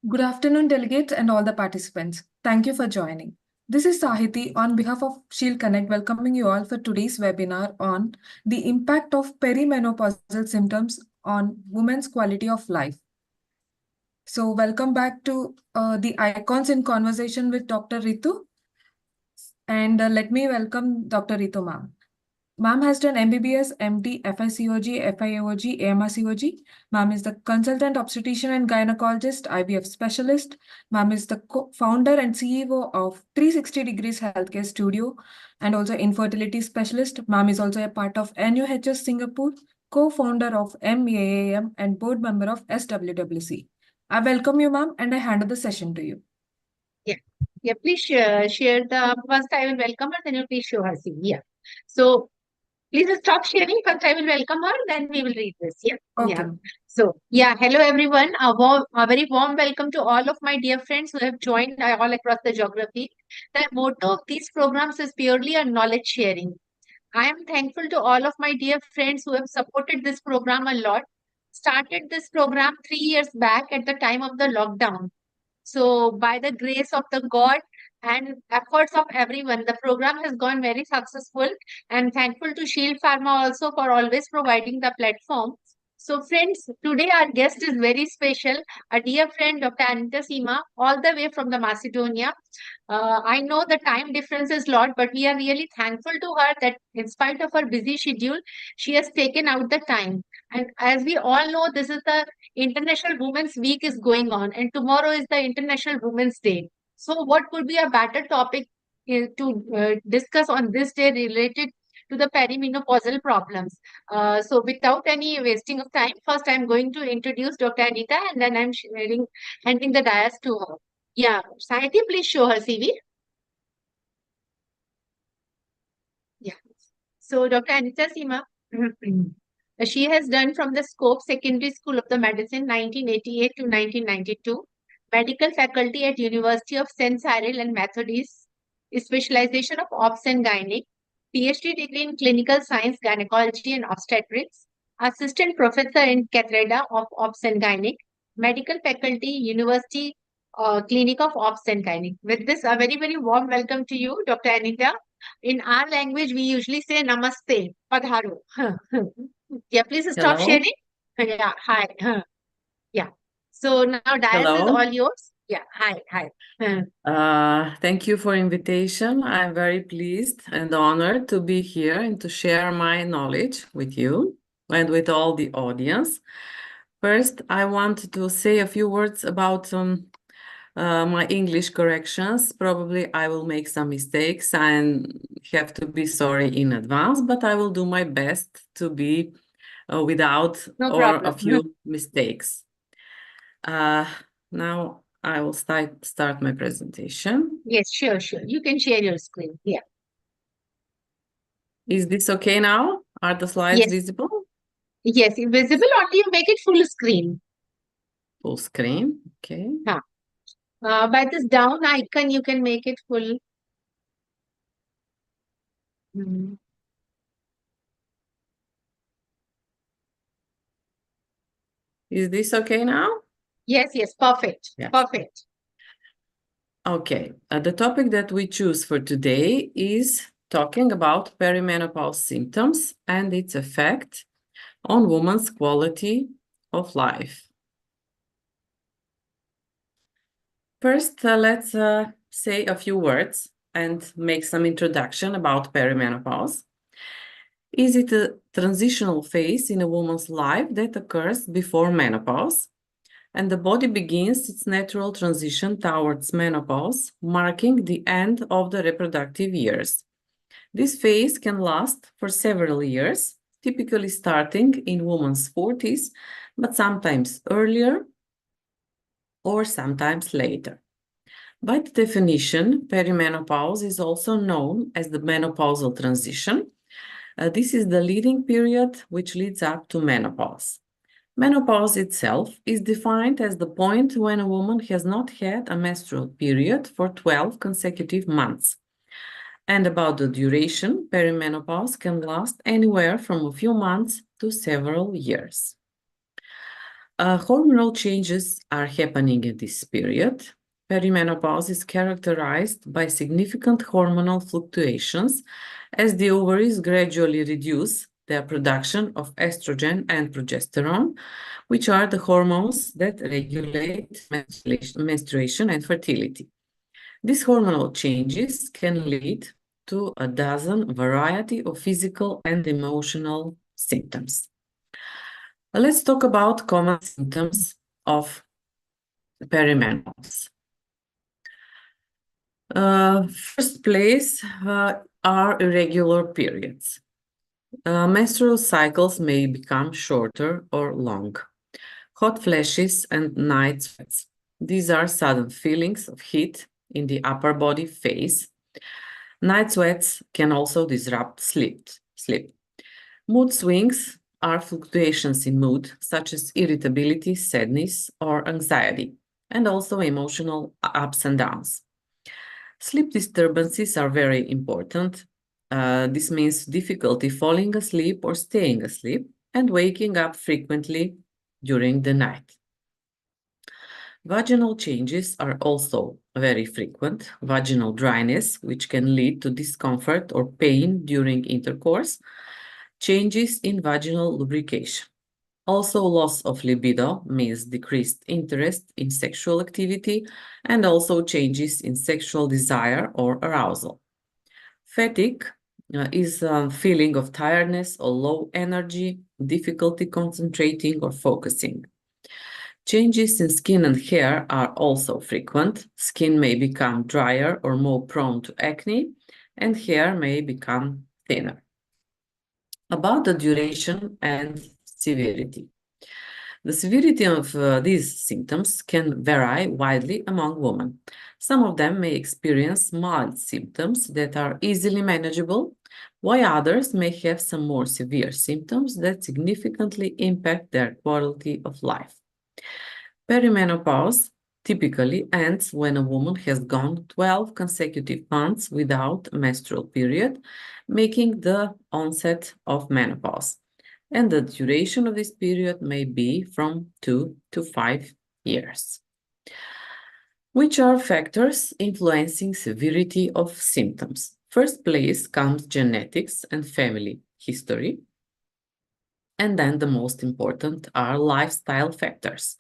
Good afternoon, delegates and all the participants. Thank you for joining. This is Sahiti on behalf of Shield Connect, welcoming you all for today's webinar on the impact of perimenopausal symptoms on women's quality of life. So welcome back to the Icons in Conversation with Dr. Ritu. And let me welcome Dr. Ritu ma'am. Ma'am has done MBBS, MD, FICOG, FIAOG, AMRCOG. Ma'am is the consultant obstetrician and gynecologist, IVF specialist. Ma'am is the founder and CEO of 360 Degrees Healthcare Studio and also infertility specialist. Ma'am is also a part of NUHS Singapore, co-founder of MAAM and board member of SWWC. I welcome you, ma'am, and I hand the session to you. Yeah, please share the first I will welcome her, then you please show her scene. Yeah. So please stop sharing. First I will welcome her, then we will read this. Yeah. Okay. Yeah. So yeah, hello everyone. A very warm welcome to all of my dear friends who have joined all across the geography. The motto of these programs is purely a knowledge sharing. I am thankful to all of my dear friends who have supported this program a lot. Started this program 3 years back at the time of the lockdown. So, by the grace of the God and efforts of everyone, the program has gone very successful. And thankful to Shield Pharma also for always providing the platform. So, friends, today our guest is very special, a dear friend, Dr. Aneta Sima, all the way from the Macedonia. I know the time difference is a lot, but we are really thankful to her that in spite of her busy schedule, she has taken out the time. And as we all know, this is the International Women's Week is going on, and tomorrow is the International Women's Day. So, what could be a better topic to discuss on this day related to the perimenopausal problems? So, without any wasting of time, first I'm going to introduce Dr. Anita, and then I'm handing the dais to her. Yeah, Sahiti, please show her CV. Yeah. So, Dr. Aneta Sima, she has done from the Scope Secondary School of the Medicine 1988 to 1992, medical faculty at University of St. Cyril and Methodist, specialization of Obs and Gynec, PhD degree in Clinical Science, Gynecology and Obstetrics, assistant professor in Cathedra of Obs and Gynec, medical faculty, University Clinic of Obs and Gynec. With this, a very, very warm welcome to you, Dr. Anita. In our language, we usually say namaste, padharo. Yeah, please stop Hello. sharing. Yeah, hi. Yeah. So now dais is Hello. all yours. Yeah, hi. Thank you for invitation. I'm very pleased and honored to be here and to share my knowledge with you and with all the audience. First, I want to say a few words about my English corrections. Probably I will make some mistakes and have to be sorry in advance, but I will do my best to be without No or problem. a few mistakes. Now I will start my presentation. Yes, sure. You can share your screen. Yeah. Is this okay now? Are the slides Yes. visible? Yes, visible only you make it full screen. Full screen, okay. By this down icon, you can make it full. Is this okay now? Yes, perfect. Yes. Perfect. Okay, the topic that we choose for today is talking about perimenopause symptoms and its effect on women's quality of life. First, let's say a few words and make some introduction about perimenopause. Is it a transitional phase in a woman's life that occurs before menopause? And the body begins its natural transition towards menopause, marking the end of the reproductive years. This phase can last for several years, typically starting in women's 40s, but sometimes earlier or sometimes later. By definition, perimenopause is also known as the menopausal transition. This is the leading period which leads up to menopause. Menopause itself is defined as the point when a woman has not had a menstrual period for 12 consecutive months. And about the duration, perimenopause can last anywhere from a few months to several years. Hormonal changes are happening in this period. Perimenopause is characterized by significant hormonal fluctuations as the ovaries gradually reduce their production of estrogen and progesterone, which are the hormones that regulate menstruation and fertility. These hormonal changes can lead to a dozen variety of physical and emotional symptoms. Let's talk about common symptoms of perimenopause. First place are irregular periods. Menstrual cycles may become shorter or long. Hot flashes and night sweats. These are sudden feelings of heat in the upper body phase. Night sweats can also disrupt sleep. Mood swings are fluctuations in mood, such as irritability, sadness, or anxiety, and also emotional ups and downs. Sleep disturbances are very important. This means difficulty falling asleep or staying asleep and waking up frequently during the night. Vaginal changes are also very frequent. Vaginal dryness, which can lead to discomfort or pain during intercourse. Changes in vaginal lubrication. Also, loss of libido means decreased interest in sexual activity and also changes in sexual desire or arousal. Fatigue is a feeling of tiredness or low energy, difficulty concentrating or focusing. Changes in skin and hair are also frequent. Skin may become drier or more prone to acne, and hair may become thinner. About the duration and severity. The severity of these symptoms can vary widely among women. Some of them may experience mild symptoms that are easily manageable, while others may have some more severe symptoms that significantly impact their quality of life. Perimenopause typically ends when a woman has gone 12 consecutive months without a menstrual period, making the onset of menopause. And the duration of this period may be from 2 to 5 years. Which are factors influencing severity of symptoms? First place comes genetics and family history. And then the most important are lifestyle factors,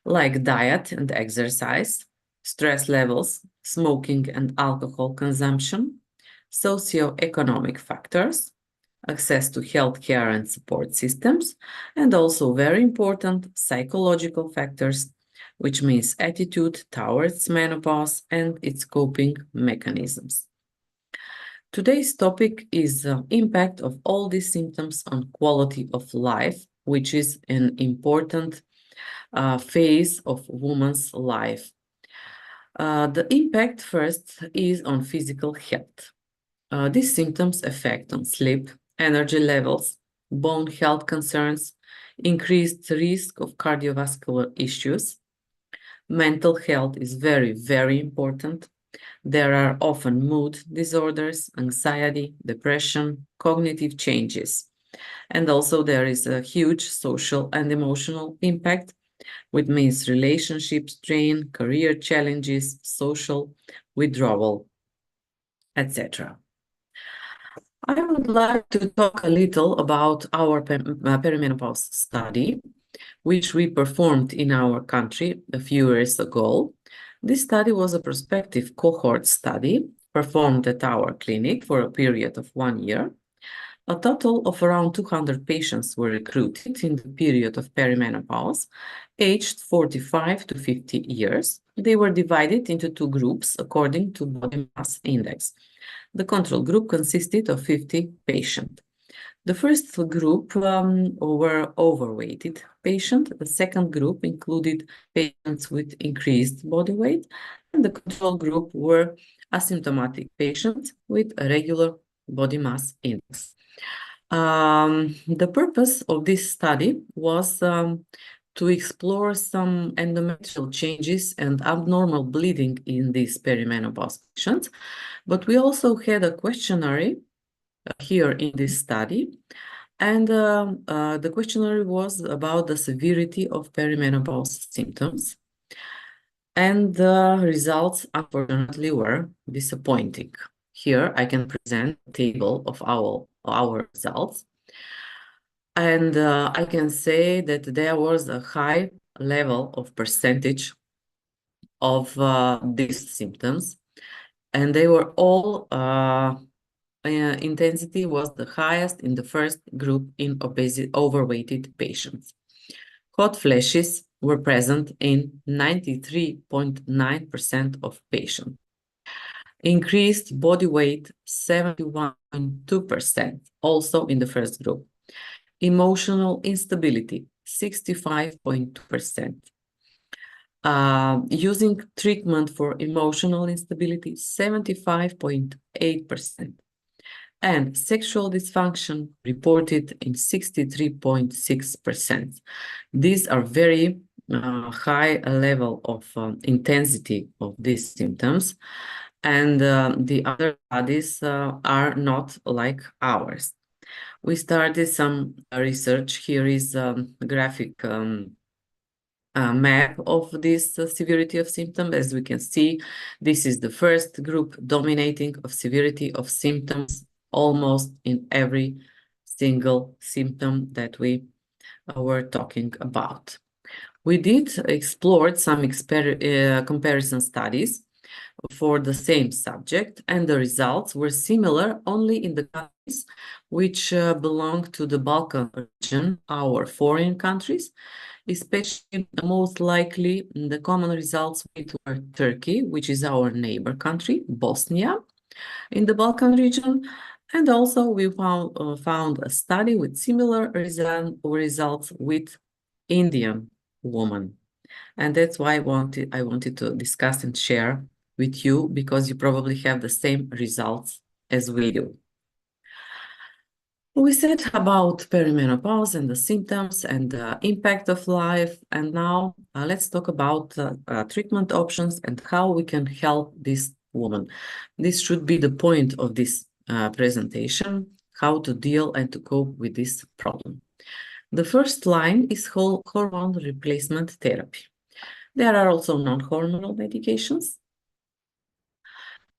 like diet and exercise, stress levels, smoking and alcohol consumption, socioeconomic factors, access to healthcare and support systems, and also very important psychological factors, which means attitude towards menopause and its coping mechanisms. Today's topic is the impact of all these symptoms on quality of life, which is an important phase of woman's life. The impact first is on physical health. These symptoms affect on sleep, energy levels, bone health concerns, increased risk of cardiovascular issues. Mental health is very, very important. There are often mood disorders, anxiety, depression, cognitive changes. And also there is a huge social and emotional impact, which means relationship strain, career challenges, social withdrawal, etc. I would like to talk a little about our perimenopause study, which we performed in our country a few years ago. This study was a prospective cohort study performed at our clinic for a period of 1 year. A total of around 200 patients were recruited in the period of perimenopause, aged 45 to 50 years. They were divided into two groups according to body mass index. The control group consisted of 50 patients. The first group were overweighted patients. The second group included patients with increased body weight, and the control group were asymptomatic patients with a regular body mass index. The purpose of this study was to explore some endometrial changes and abnormal bleeding in these perimenopause patients, but we also had a questionnaire here in this study, And the questionnaire was about the severity of perimenopausal symptoms. And the results, unfortunately, were disappointing. Here, I can present a table of our results. And I can say that there was a high level of percentage of these symptoms, and they were all intensity was the highest in the first group in overweighted patients. Hot flashes were present in 93.9% of patients. Increased body weight, 71.2%, also in the first group. Emotional instability, 65.2%. Using treatment for emotional instability, 75.8%. And sexual dysfunction reported in 63.6%. These are very high level of intensity of these symptoms. And the other studies are not like ours. We started some research. Here is a graphic map of this severity of symptom. As we can see, this is the first group dominating of severity of symptoms almost in every single symptom that we were talking about. We did explore some comparison studies for the same subject, and the results were similar only in the countries which belong to the Balkan region, our foreign countries, especially most likely the common results were Turkey, which is our neighbor country, Bosnia, in the Balkan region, and also we found a study with similar results with Indian women. And that's why I wanted to discuss and share with you, because you probably have the same results as we do. We said about perimenopause and the symptoms and the impact of life, and now let's talk about treatment options and how we can help this woman. This should be the point of this presentation, how to deal and to cope with this problem. The first line is hormone replacement therapy. There are also non-hormonal medications.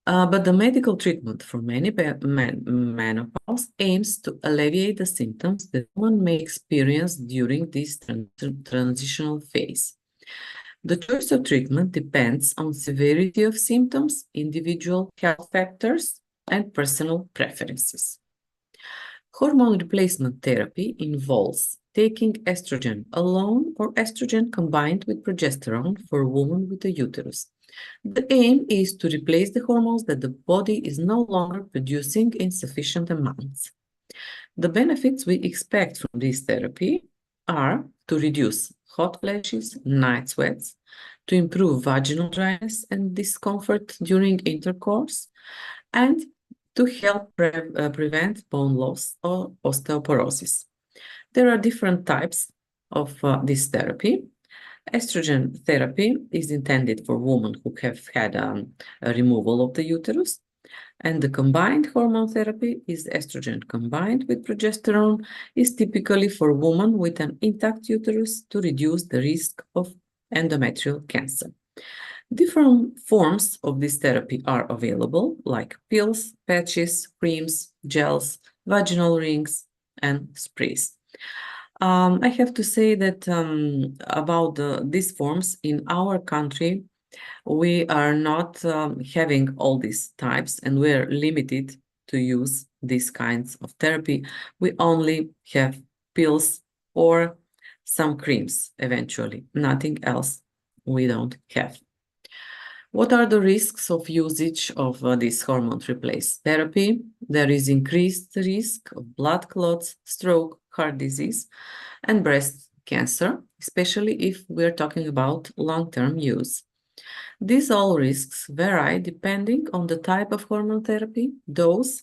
But the medical treatment for many menopause aims to alleviate the symptoms that one may experience during this transitional phase. The choice of treatment depends on severity of symptoms, individual health factors, and personal preferences. Hormone replacement therapy involves taking estrogen alone or estrogen combined with progesterone for women with a uterus. The aim is to replace the hormones that the body is no longer producing in sufficient amounts. The benefits we expect from this therapy are to reduce hot flashes, night sweats, to improve vaginal dryness and discomfort during intercourse, and to help prevent bone loss or osteoporosis. There are different types of this therapy. Estrogen therapy is intended for women who have had a removal of the uterus, and the combined hormone therapy is estrogen combined with progesterone, is typically for women with an intact uterus to reduce the risk of endometrial cancer. Different forms of this therapy are available, like pills, patches, creams, gels, vaginal rings, and sprays. I have to say that about these forms in our country, we are not having all these types, and we're limited to use these kinds of therapy. We only have pills or some creams eventually, nothing else we don't have. What are the risks of usage of this hormone replacement therapy? There is increased risk of blood clots, stroke, heart disease, and breast cancer, especially if we're talking about long-term use. These all risks vary depending on the type of hormone therapy, dose,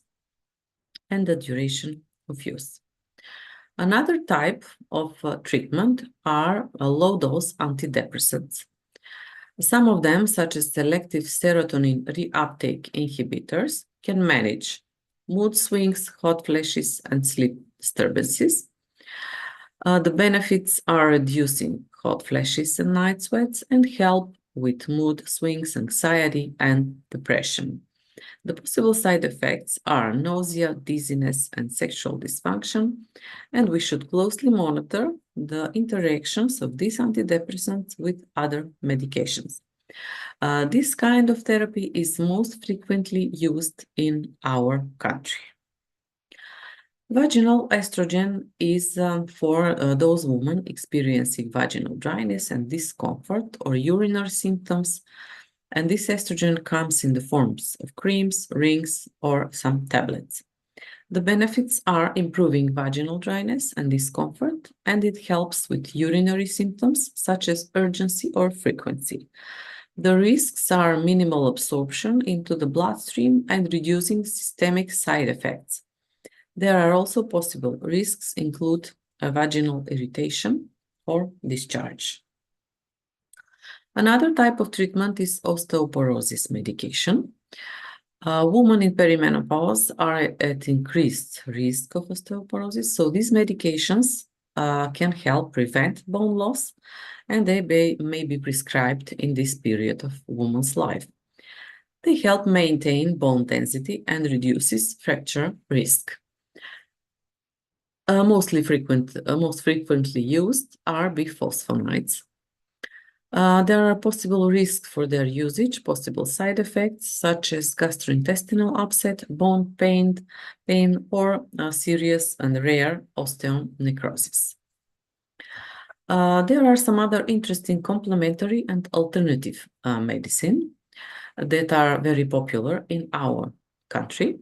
and the duration of use. Another type of treatment are low-dose antidepressants. Some of them, such as selective serotonin reuptake inhibitors, can manage mood swings, hot flashes, and sleep disturbances. The benefits are reducing hot flashes and night sweats and help with mood swings, anxiety, and depression. The possible side effects are nausea, dizziness, and sexual dysfunction, and we should closely monitor the interactions of these antidepressants with other medications. This kind of therapy is most frequently used in our country. Vaginal estrogen is for those women experiencing vaginal dryness and discomfort or urinary symptoms, and this estrogen comes in the forms of creams, rings, or some tablets. The benefits are improving vaginal dryness and discomfort, and it helps with urinary symptoms such as urgency or frequency. The risks are minimal absorption into the bloodstream and reducing systemic side effects. There are also possible risks include vaginal irritation or discharge. Another type of treatment is osteoporosis medication. Women in perimenopause are at increased risk of osteoporosis, so these medications can help prevent bone loss, and they may be prescribed in this period of woman's life. They help maintain bone density and reduces fracture risk. Most frequently used are bisphosphonates. There are possible risks for their usage, possible side effects such as gastrointestinal upset, bone pain, or serious and rare osteonecrosis. There are some other interesting complementary and alternative medicine that are very popular in our country.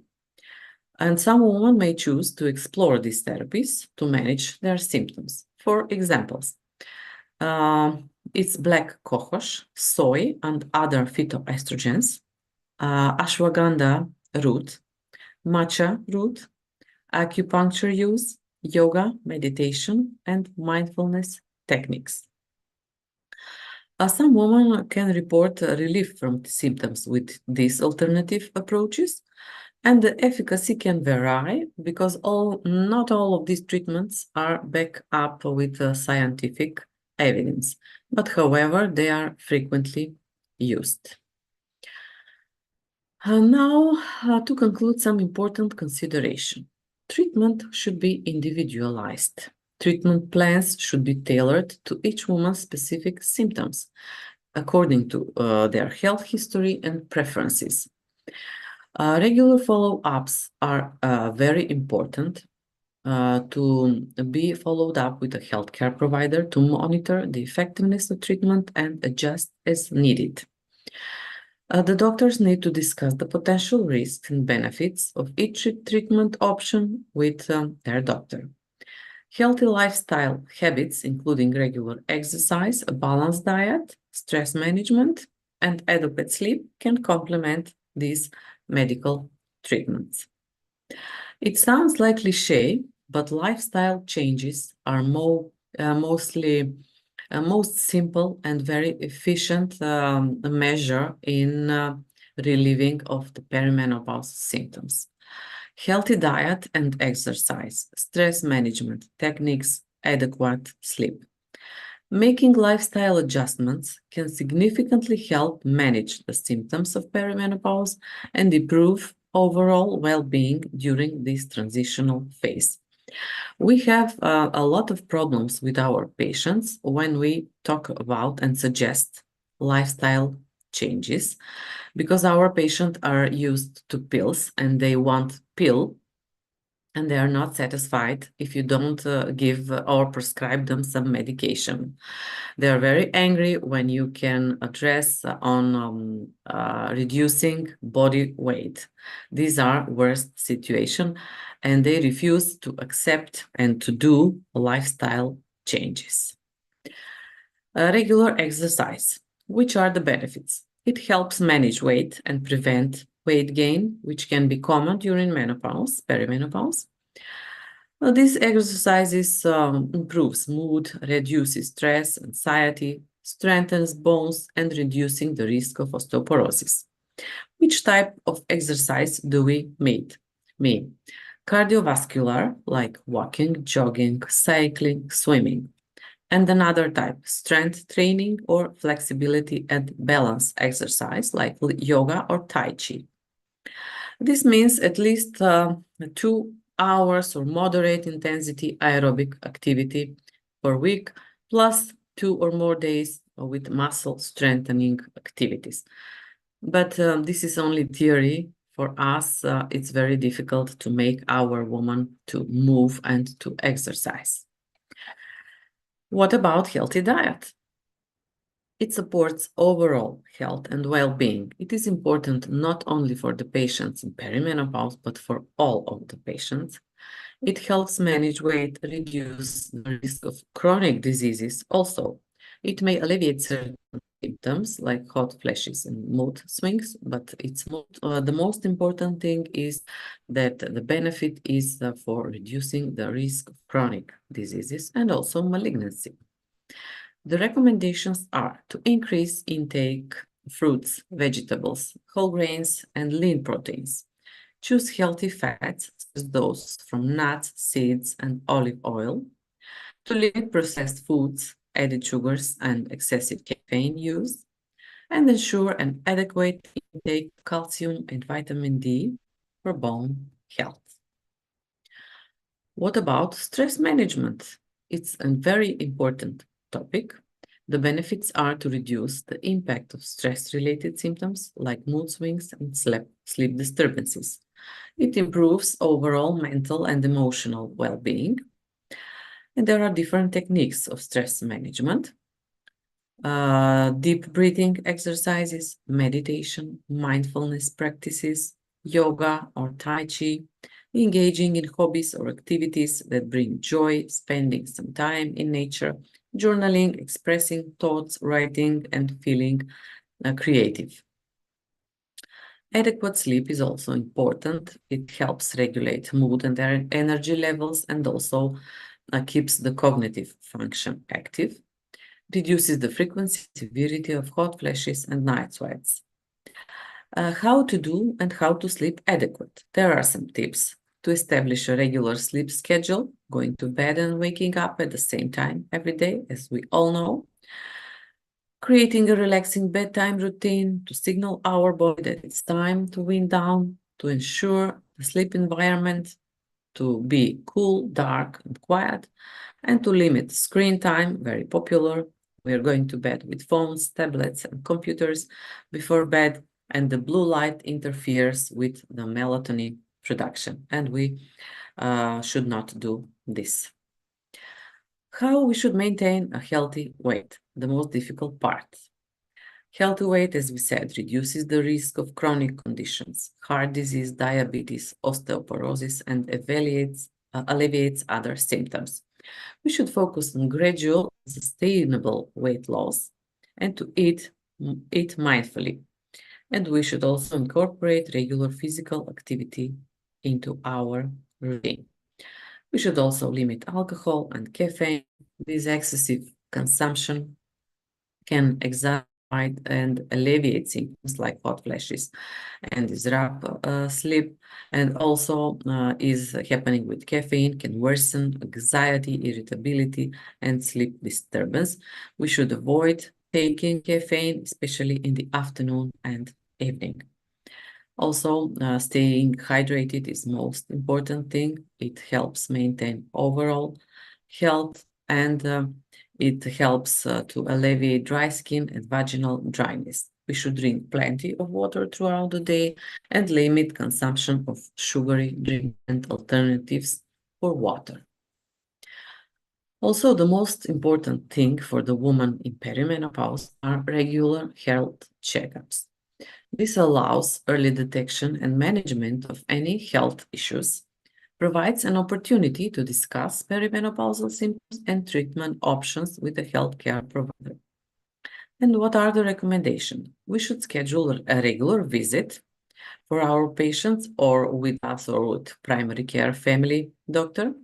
And some women may choose to explore these therapies to manage their symptoms. For examples, it's black cohosh, soy, and other phytoestrogens, ashwagandha root, matcha root, acupuncture use, yoga, meditation, and mindfulness techniques. Some women can report relief from symptoms with these alternative approaches, and the efficacy can vary because not all of these treatments are backed up with scientific evidence, but however, they are frequently used. Now, to conclude some important consideration. Treatment should be individualized. Treatment plans should be tailored to each woman's specific symptoms according to their health history and preferences. Regular follow-ups are very important to be followed up with a healthcare provider to monitor the effectiveness of treatment and adjust as needed. The doctors need to discuss the potential risks and benefits of each treatment option with their doctor. Healthy lifestyle habits, including regular exercise, a balanced diet, stress management, and adequate sleep, can complement these medical treatments. It sounds like cliché, but lifestyle changes are most simple and very efficient measure in relieving of the perimenopausal symptoms. Healthy diet and exercise, stress management techniques, adequate sleep. Making lifestyle adjustments can significantly help manage the symptoms of perimenopause and improve overall well-being during this transitional phase. We have a lot of problems with our patients when we talk about and suggest lifestyle changes, because our patients are used to pills and they want pill, and they are not satisfied if you don't give or prescribe them some medication. They are very angry when you can address on reducing body weight. These are worst situation, and they refuse to accept and to do lifestyle changes. Regular exercise. Which are the benefits? It helps manage weight and prevent weight gain, which can be common during menopause, perimenopause. These exercises improves mood, reduces stress, anxiety, strengthens bones, and reducing the risk of osteoporosis. Which type of exercise do we mean? cardiovascular, like walking, jogging, cycling, swimming, and another type, strength training or flexibility and balance exercise, like yoga or Tai Chi. This means at least 2 hours or moderate intensity aerobic activity per week, plus 2 or more days with muscle strengthening activities. But this is only theory. For us, it's very difficult to make our woman to move and to exercise. What about healthy diet? It supports overall health and well-being. It is important not only for the patients in perimenopause, but for all of the patients. It helps manage weight, reduce the risk of chronic diseases. Also, it may alleviate certain symptoms like hot flashes and mood swings, but the most important thing is that the benefit is for reducing the risk of chronic diseases and also malignancy. The recommendations are to increase intake fruits, vegetables, whole grains, and lean proteins. Choose healthy fats, such as those from nuts, seeds, and olive oil. To limit processed foods, added sugars, and excessive caffeine use. And ensure an adequate intake of calcium and vitamin D for bone health. What about stress management? It's a very important topic. The benefits are to reduce the impact of stress-related symptoms like mood swings and sleep disturbances. It improves overall mental and emotional well-being. And there are different techniques of stress management. Deep breathing exercises, meditation, mindfulness practices, yoga or Tai Chi, engaging in hobbies or activities that bring joy, spending some time in nature, journaling, expressing thoughts, writing, and feeling creative. Adequate sleep is also important. It helps regulate mood and energy levels and also keeps the cognitive function active, reduces the frequency, severity of hot flashes and night sweats. How to do and how to sleep adequate. There are some tips to establish a regular sleep schedule, going to bed and waking up at the same time every day, as we all know. Creating a relaxing bedtime routine to signal our body that it's time to wind down, to ensure the sleep environment to be cool, dark, and quiet, and to limit screen time, very popular. We are going to bed with phones, tablets, and computers before bed, and the blue light interferes with the melatonin production, and we should not do this. How we should maintain a healthy weight, the most difficult part. Healthy weight, as we said, reduces the risk of chronic conditions, heart disease, diabetes, osteoporosis, and alleviates other symptoms. We should focus on gradual, sustainable weight loss and to eat mindfully. And we should also incorporate regular physical activity into our routine. We should also limit alcohol and caffeine. This excessive consumption can exacerbate and alleviate symptoms like hot flashes and disrupt sleep, and also is happening with caffeine, can worsen anxiety, irritability, and sleep disturbance. We should avoid taking caffeine, especially in the afternoon and evening. Also, staying hydrated is most important thing. It helps maintain overall health, and it helps to alleviate dry skin and vaginal dryness. We should drink plenty of water throughout the day and limit consumption of sugary drinks and alternatives for water. Also, the most important thing for the woman in perimenopause are regular health checkups. This allows early detection and management of any health issues, provides an opportunity to discuss perimenopausal symptoms and treatment options with a healthcare provider. And what are the recommendations? We should schedule a regular visit for our patients or with us or with primary care family doctor,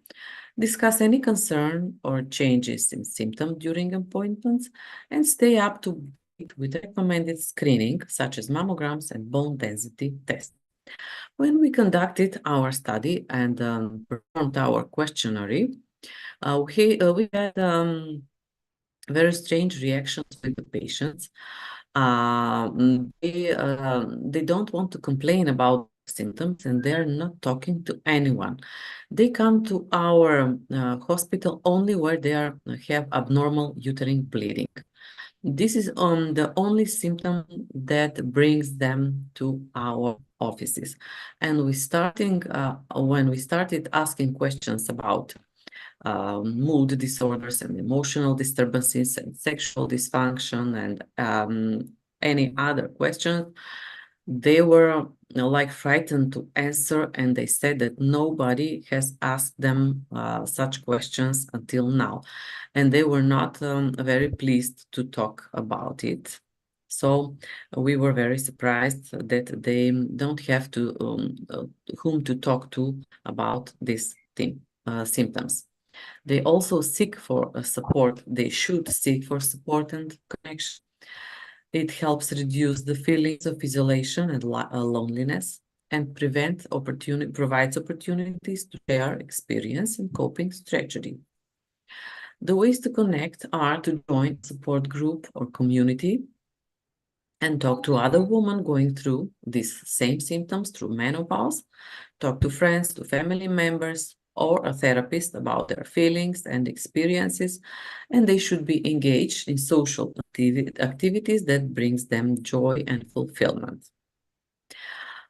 discuss any concern or changes in symptoms during appointments, and stay up to date with recommended screening such as mammograms and bone density tests. When we conducted our study and performed our questionnaire, we had very strange reactions with the patients. They don't want to complain about symptoms and they're not talking to anyone. They come to our hospital only where they have abnormal uterine bleeding. This is the only symptom that brings them to our offices. And when we started asking questions about mood disorders and emotional disturbances and sexual dysfunction and any other questions, they were like frightened to answer, and they said that nobody has asked them such questions until now, and they were not very pleased to talk about it. So we were very surprised that they don't have whom to talk to about these symptoms. They also seek for support. They should seek for support and connection. It helps reduce the feelings of isolation and loneliness and provides opportunities to share experience and coping strategy. The ways to connect are to join a support group or community and talk to other women going through these same symptoms through menopause, talk to friends, to family members, or a therapist about their feelings and experiences, and they should be engaged in social activities that brings them joy and fulfillment.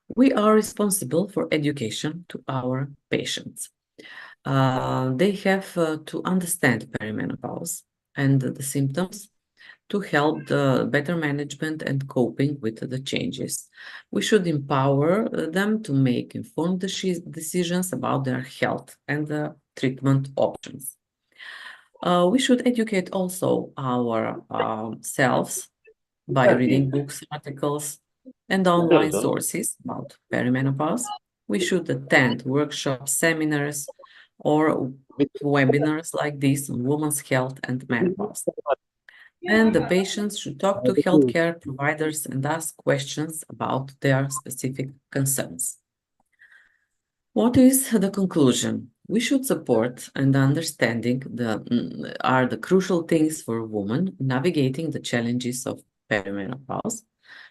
We are responsible for education to our patients. They have to understand perimenopause and the symptoms to help the better management and coping with the changes. We should empower them to make informed decisions about their health and the treatment options. We should educate also our selves by reading books, articles, and online sources about perimenopause. We should attend workshops, seminars, or webinars like this on women's health and menopause. And the patients should talk to healthcare providers and ask questions about their specific concerns. What is the conclusion? We should support and understanding are the crucial things for women navigating the challenges of perimenopause.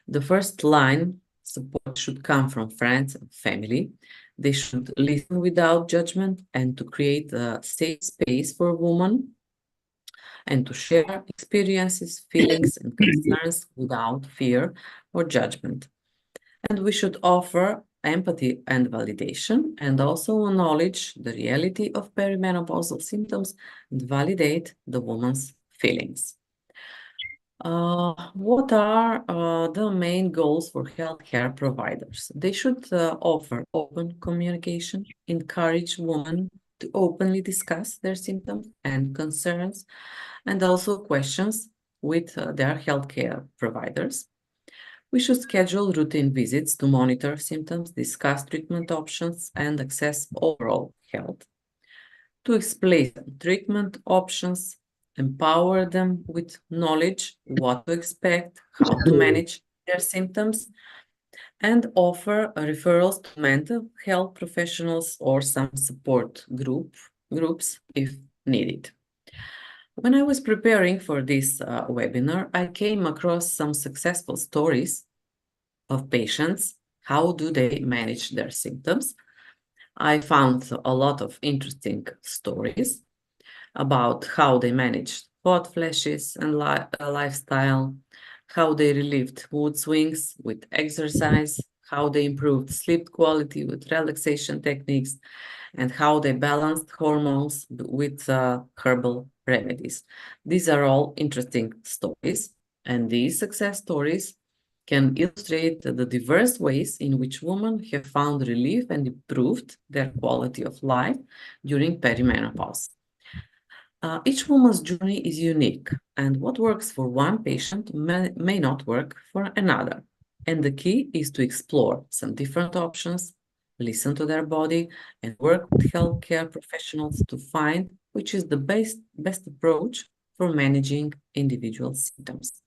The first line support should come from friends and family. They should listen without judgment and to create a safe space for women and to share experiences, feelings, and concerns without fear or judgment. And we should offer empathy and validation, and also acknowledge the reality of perimenopausal symptoms and validate the woman's feelings. What are the main goals for healthcare providers? They should offer open communication, encourage women to openly discuss their symptoms and concerns, and also questions with their healthcare providers. We should schedule routine visits to monitor symptoms, discuss treatment options, and assess overall health. To explain treatment options, empower them with knowledge, what to expect, how to manage their symptoms, and offer referrals to mental health professionals or some support groups if needed. When I was preparing for this webinar, I came across some successful stories of patients. How do they manage their symptoms? I found a lot of interesting stories about how they managed hot flashes and lifestyle, how they relieved mood swings with exercise, how they improved sleep quality with relaxation techniques, and how they balanced hormones with herbal remedies. These are all interesting stories, and these success stories can illustrate the diverse ways in which women have found relief and improved their quality of life during perimenopause. Each woman's journey is unique, and what works for one patient may not work for another. And the key is to explore some different options, listen to their body, and work with healthcare professionals to find which is the best approach for managing individual symptoms.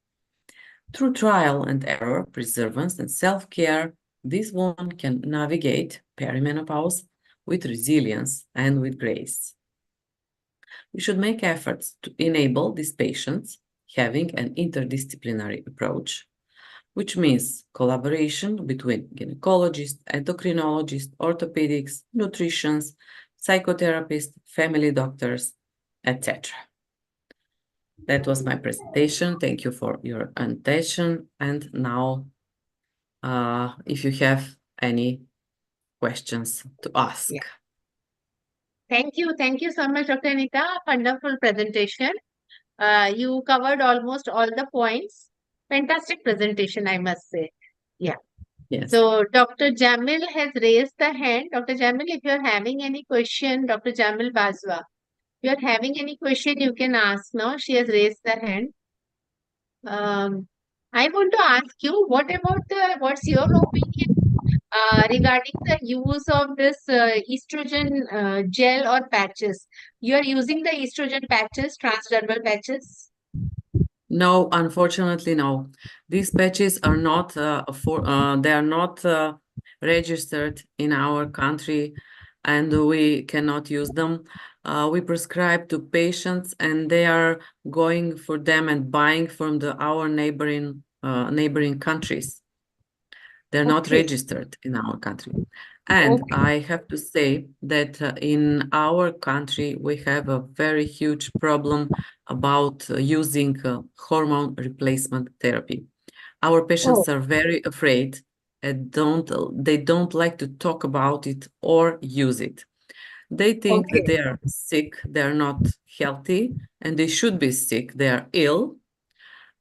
Through trial and error, perseverance, and self-care, This woman can navigate perimenopause with resilience and with grace. We should make efforts to enable these patients having an interdisciplinary approach, which means collaboration between gynecologists, endocrinologists, orthopedics, nutritionists, psychotherapists, family doctors, etc. That was my presentation. Thank you for your attention. And now, if you have any questions to ask. Yeah. Thank you so much, Dr. Aneta. Wonderful presentation. You covered almost all the points. Fantastic presentation, I must say. Yeah. Yes. So Dr. Jamil has raised the hand. Dr. Jamil, if you're having any question, Dr. Jamil Bazwa, if you're having any question, you can ask now. She has raised the hand. I want to ask you, what's your opinion regarding the use of this estrogen gel or patches? You are using the estrogen patches, transdermal patches? No, unfortunately, no. These patches are not they are not registered in our country, and we cannot use them. We prescribe to patients, and they are going for them and buying from our neighboring countries. They're not Okay. registered in our country. And Okay. I have to say that in our country, we have a very huge problem about using hormone replacement therapy. Our Oh, patients are very afraid and they don't like to talk about it or use it. They think that okay. they are sick, they're not healthy, and they should be sick, they are ill.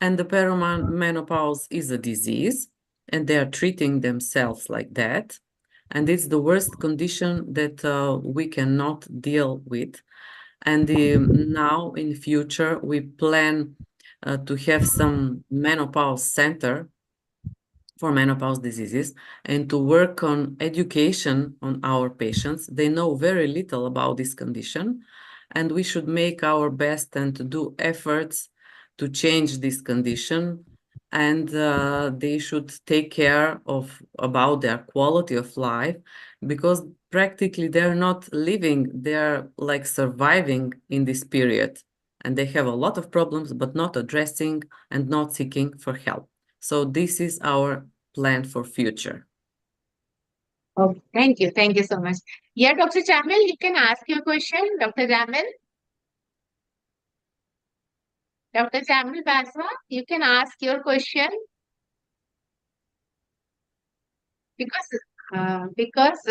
And the perimenopause is a disease, and they are treating themselves like that. And it's the worst condition that we cannot deal with. And now in future, we plan to have some menopause center for menopause diseases and to work on education on our patients. They know very little about this condition, and we should make our best and to do efforts to change this condition, and they should take care about their quality of life, because practically they're not living, they're like surviving in this period, and they have a lot of problems but not addressing and not seeking for help. So this is our plan for future. Okay. Thank you. Thank you so much. Yeah, Dr. Jamil, you can ask your question. Dr. Jamil? Dr. Jamil Baswa, you can ask your question because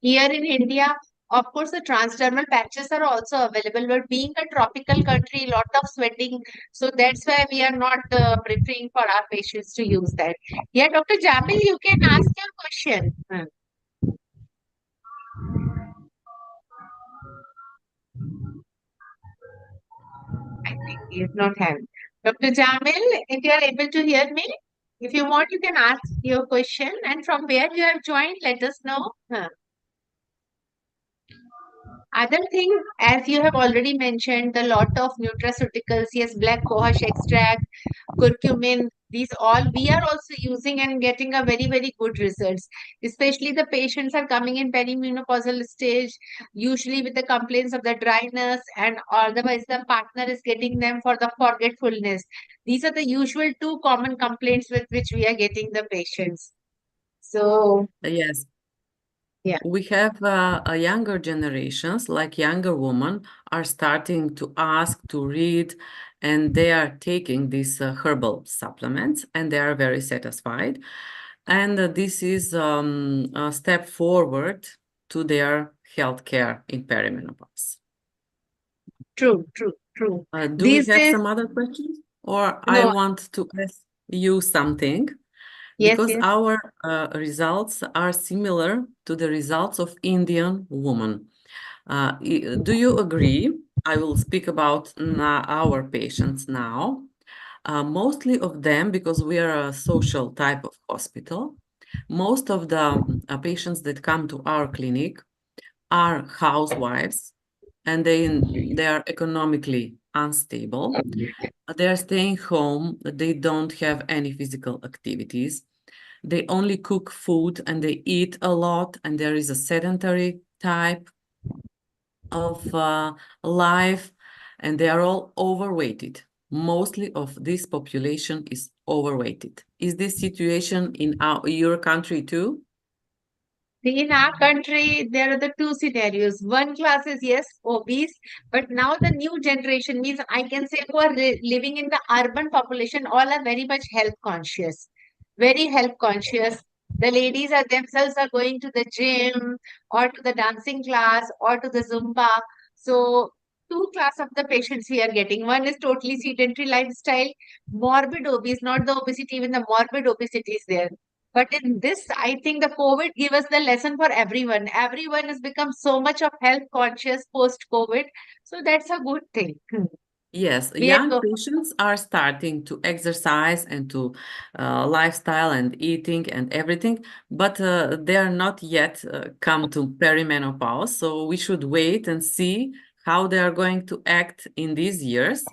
here in India, of course, the transdermal patches are also available. But being a tropical country, lot of sweating, so that's why we are not preferring for our patients to use that. Yeah, Dr. Jamil, you can ask your question. I think he is not having. Dr. Jamil, if you are able to hear me, if you want, you can ask your question. And from where you have joined, let us know. Other thing, as you have already mentioned, the lot of nutraceuticals, yes, black cohosh extract, curcumin, these all we are also using and getting a very, very good results. Especially the patients are coming in perimenopausal stage, usually with the complaints of the dryness, and otherwise the partner is getting them for the forgetfulness. These are the usual two common complaints with which we are getting the patients. So, Yes. yeah. We have a younger generations, like younger women, are starting to ask to read, and they are taking these herbal supplements, and they are very satisfied. And this is a step forward to their healthcare in perimenopause. True. Do we These have days, some other questions, or I no, want to ask you something? yes, Because yes. our results are similar to the results of Indian women. Do you agree? I will speak about our patients now. Mostly of them, because we are a social type of hospital, most of the patients that come to our clinic are housewives, and they are economically unstable. They are staying home. They don't have any physical activities. They only cook food and they eat a lot, and there is a sedentary type of life, and they are all overweighted. Mostly of this population is overweighted. Is this situation in your country too? In our country, there are the two scenarios. One class is, yes, obese, but now the new generation means I can say who are living in the urban population, all are very much health conscious, very health conscious. The ladies are themselves are going to the gym or to the dancing class or to the Zumba. So, two class of the patients we are getting. One is totally sedentary lifestyle, morbid obese, not the obesity, even the morbid obesity is there. But in this, I think the COVID gave us the lesson for everyone. Everyone has become so much of health conscious post-COVID. So that's a good thing. Yes, We are young patients are starting to exercise and to lifestyle and eating and everything, but they are not yet come to perimenopause. So we should wait and see how they are going to act in these years.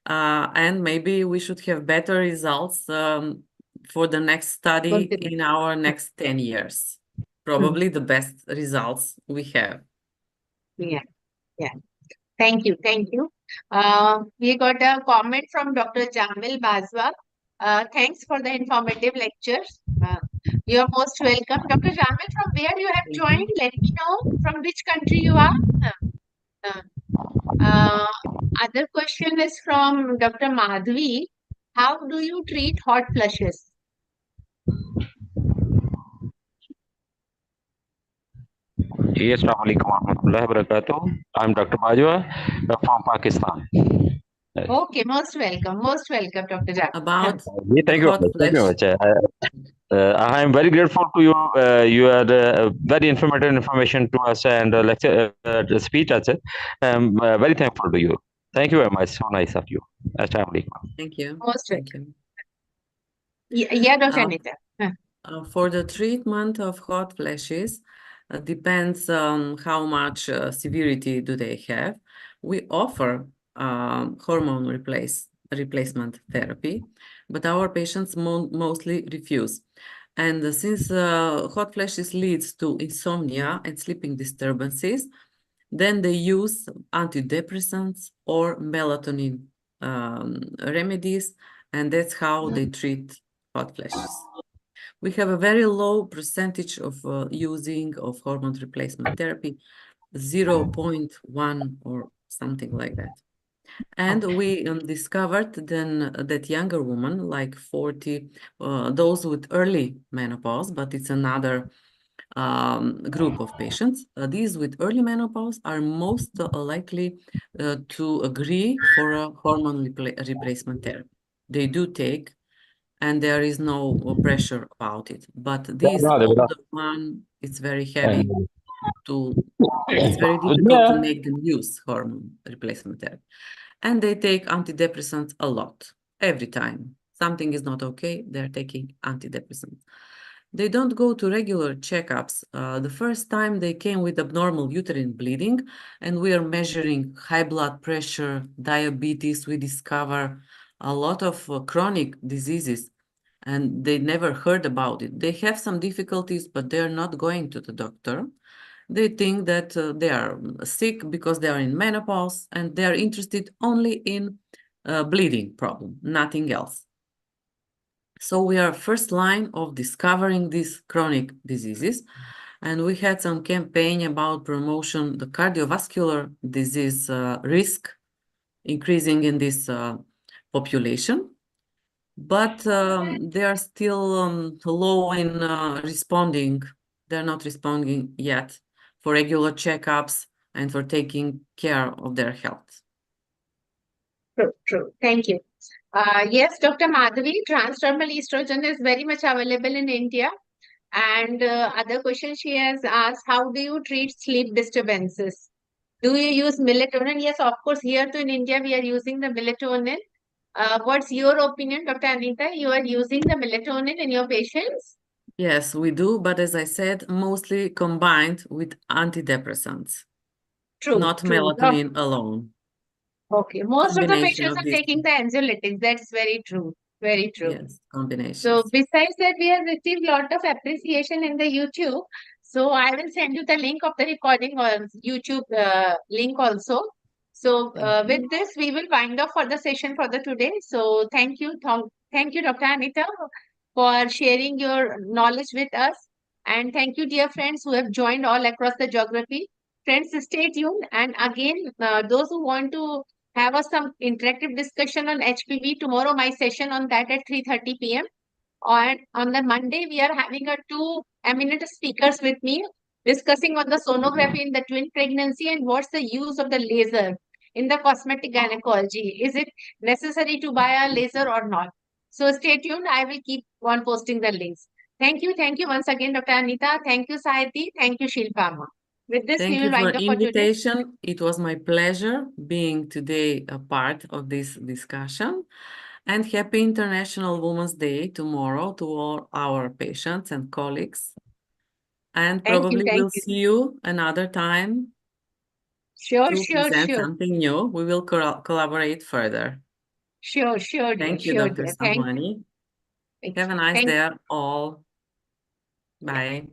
And maybe we should have better results for the next study in our next 10 years. Probably the best results we have. Yeah, yeah. Thank you. Thank you. We got a comment from Dr. Jamil Bazwa. Thanks for the informative lectures. You are most welcome. Dr. Jamil, from where you have Thank joined? you. Let me know from which country you are. Uh, uh, Other question is from Dr. Madhvi. How do you treat hot flushes? जी अस्सलाम वालेकुम रहमतुल्लाहि व बरकातुहू. I'm Dr. Bajwa from Pakistan. Okay, most welcome, Dr. Jamil. About Thank you hot very much. Thank you flash. very much. I am very grateful to you. You had very informative information to us and lecture speech also. Very thankful to you. Thank you very much. So nice of you. Assalamu alaikum. Thank you. Most Thank you. Yeah, Dr. Uh, Aneta. For the treatment of hot flashes, depends on how much severity do they have. We offer hormone replacement therapy, but our patients mostly refuse. And since hot flashes leads to insomnia and sleeping disturbances, then they use antidepressants or melatonin remedies, and that's how they treat hot flashes. We have a very low percentage of using of hormone replacement therapy, 0.1 or something like that. And we discovered then that younger women, like 40, those with early menopause, but it's another group of patients. These with early menopause are most likely to agree for a hormone replacement therapy. They do take, and there is no pressure about it. But this older one, it's very heavy it's very difficult to make them use hormone replacement therapy. And they take antidepressants a lot, every time. Something is not okay, they're taking antidepressants. They don't go to regular checkups. The first time they came with abnormal uterine bleeding, and we are measuring high blood pressure, diabetes. We discover a lot of chronic diseases, and they never heard about it. They have some difficulties, but they're not going to the doctor. They think that they are sick because they are in menopause, and they are interested only in bleeding problem, nothing else. So we are first line of discovering these chronic diseases, and we had some campaign about promotion the cardiovascular disease risk increasing in this population, but they are still low in responding. They're not responding yet for regular checkups and for taking care of their health. True. Thank you. Yes, Dr. Madhavi, transdermal estrogen is very much available in India. And other question she has asked, how do you treat sleep disturbances? Do you use melatonin? Yes, of course, here too in India, we are using the melatonin. What's your opinion, Dr. Aneta? You are using the melatonin in your patients? Yes, we do, but as I said, mostly combined with antidepressants, not melatonin alone. Okay, most of the Combination patients of are these. taking the anxiolytics. That's very true. Very true. Yes, combinations. So besides that, we have received lot of appreciation in the YouTube. So I will send you the link of the recording on YouTube link also. So Thank with this, we will wind up for the session for the today. So thank you, thank you, Dr. Anita, for sharing your knowledge with us. And thank you, dear friends who have joined all across the geography. Friends, stay tuned. And again, those who want to have some interactive discussion on HPV, tomorrow my session on that at 3:30 p.m. On the Monday, we are having two eminent speakers with me discussing on the sonography in the twin pregnancy and what's the use of the laser in the cosmetic gynecology. Is it necessary to buy a laser or not? So stay tuned. I will keep on posting the links. Thank you. Thank you once again, Dr. Anita. Thank you, Sahiti. Thank you, Shilpama. With this, Thank we you will for wind up for today. invitation. It was my pleasure being today a part of this discussion. And happy International Women's Day tomorrow to all our patients and colleagues. And Thank you. probably Thank we'll you. see you another time Sure, to sure, present sure. something new. We will collaborate further. Sure, dear. Thank you, Sure, Dr. dear. Samwani. Thank Have a you. nice Thank day all. Yeah. Bye.